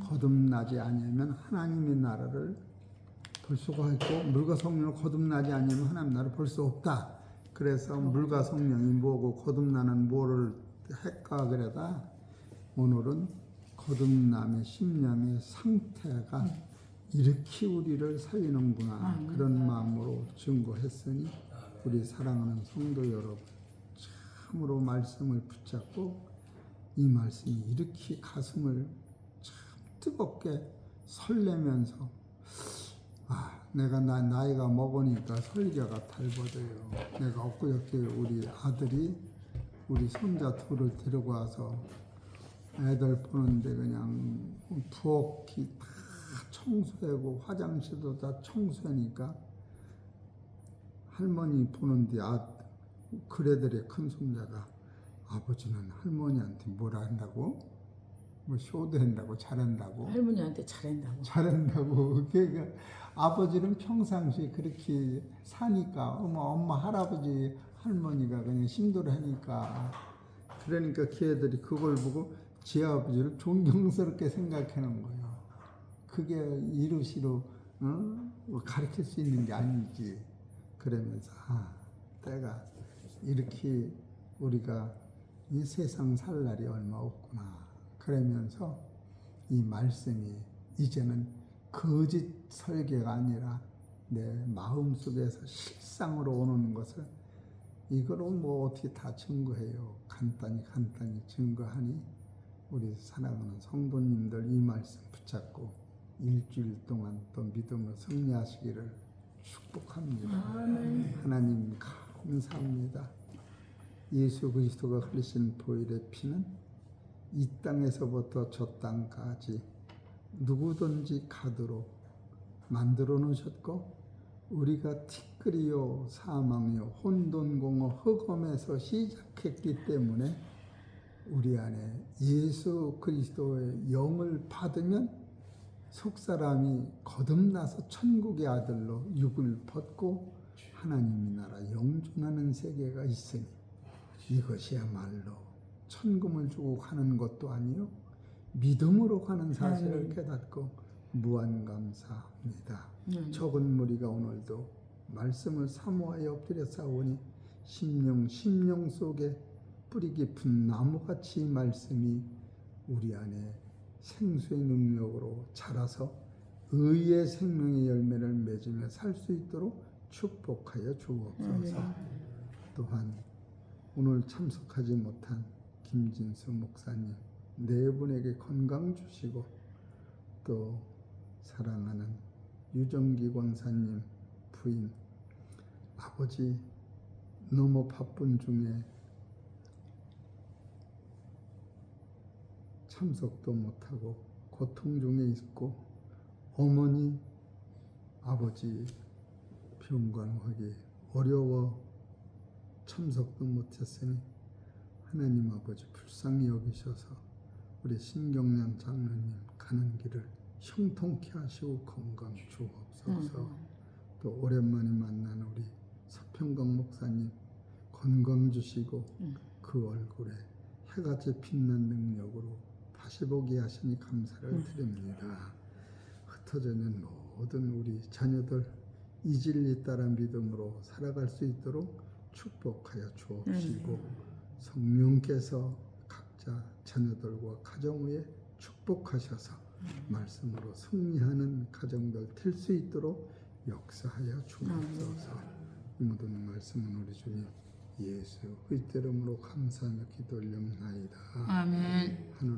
거듭나지 아니하면 하나님의 나라를 볼 수가 있고, 물과 성령을 거듭나지 아니하면 하나님의 나라를 볼 수 없다. 그래서 물과 성령이 뭐고 거듭나는 뭐를 할까 그러다 오늘은 거듭남의 심령의 상태가 이렇게 우리를 살리는구나, 그런 마음으로 증거했으니 우리 사랑하는 성도 여러분, 참으로 말씀을 붙잡고 이 말씀이 이렇게 가슴을 참 뜨겁게 설레면서, 내가 나이가 먹으니까 설교가 달버져요. 내가 엊그저께 우리 아들이 우리 손자 둘을 데리고 와서 애들 보는데 그냥 부엌이 다 청소하고 화장실도 다 청소하니까 할머니 보는데 그래들의 큰 손자가 아버지는 할머니한테 뭐라 한다고? 뭐 쇼도한다고? 잘한다고? 할머니한테 잘한다고. 그러니까 아버지는 평상시에 그렇게 사니까 엄마 할아버지 할머니가 그냥 심도를 하니까, 그러니까 걔들이 그걸 보고 제 아버지를 존경스럽게 생각하는 거예요. 그게 이루시로 가르칠 수 있는 게 아니지. 그러면서 때가 이렇게 우리가 이 세상 살 날이 얼마 없구나. 그러면서 이 말씀이 이제는 거짓 설계가 아니라 내 마음속에서 실상으로 오는 것을, 이거로 뭐 어떻게 다 증거해요. 간단히 증거하니 우리 사랑하는 성도님들 이 말씀 붙잡고 일주일 동안 또 믿음을 승리하시기를 축복합니다. 하나님 감사합니다. 예수 그리스도가 흘리신 보혈의 피는 이 땅에서부터 저 땅까지 누구든지 가도록 만들어 놓으셨고, 우리가 티끌이요 사망이요 혼돈공허 흑암에서 시작했기 때문에 우리 안에 예수 그리스도의 영을 받으면 속사람이 거듭나서 천국의 아들로 육을 벗고 하나님의 나라 영존하는 세계가 있으니 이것이야말로 천금을 주고 가는 것도 아니요 믿음으로 가는 사실을 깨닫고 무한 감사합니다. 적은 무리가 오늘도 말씀을 사모하여 엎드려 싸우니 심령 속에 뿌리 깊은 나무같이 말씀이 우리 안에 생수의 능력으로 자라서 의의 생명의 열매를 맺으며 살 수 있도록 축복하여 주옵소서. 또한 오늘 참석하지 못한 김진수 목사님 네 분에게 건강 주시고, 또 사랑하는 유정기 권사님 부인 아버지 너무 바쁜 중에 참석도 못하고 고통 중에 있고, 어머니 아버지 병간하기 어려워 참석도 못했으니 하나님 아버지 불쌍히 여기셔서 우리 신경량 장로님 가는 길을 형통케 하시고 건강 주옵소서. 또 오랜만에 만난 우리 서평강 목사님 건강 주시고 그 얼굴에 해같이 빛난 능력으로 다시 보게 하시니 감사를 드립니다. 흩어져있는 모든 우리 자녀들 이 진리 따라 믿음으로 살아갈 수 있도록 축복하여 주옵시고, 성령께서 각자 자녀들과 가정 위에 축복하셔서 말씀으로 승리하는 가정들 될 수 있도록 역사하여 주옵소서. 이 모든 말씀은 우리 주님 예수의 이름으로 감사하며 기도 올려옵나이다. 아멘.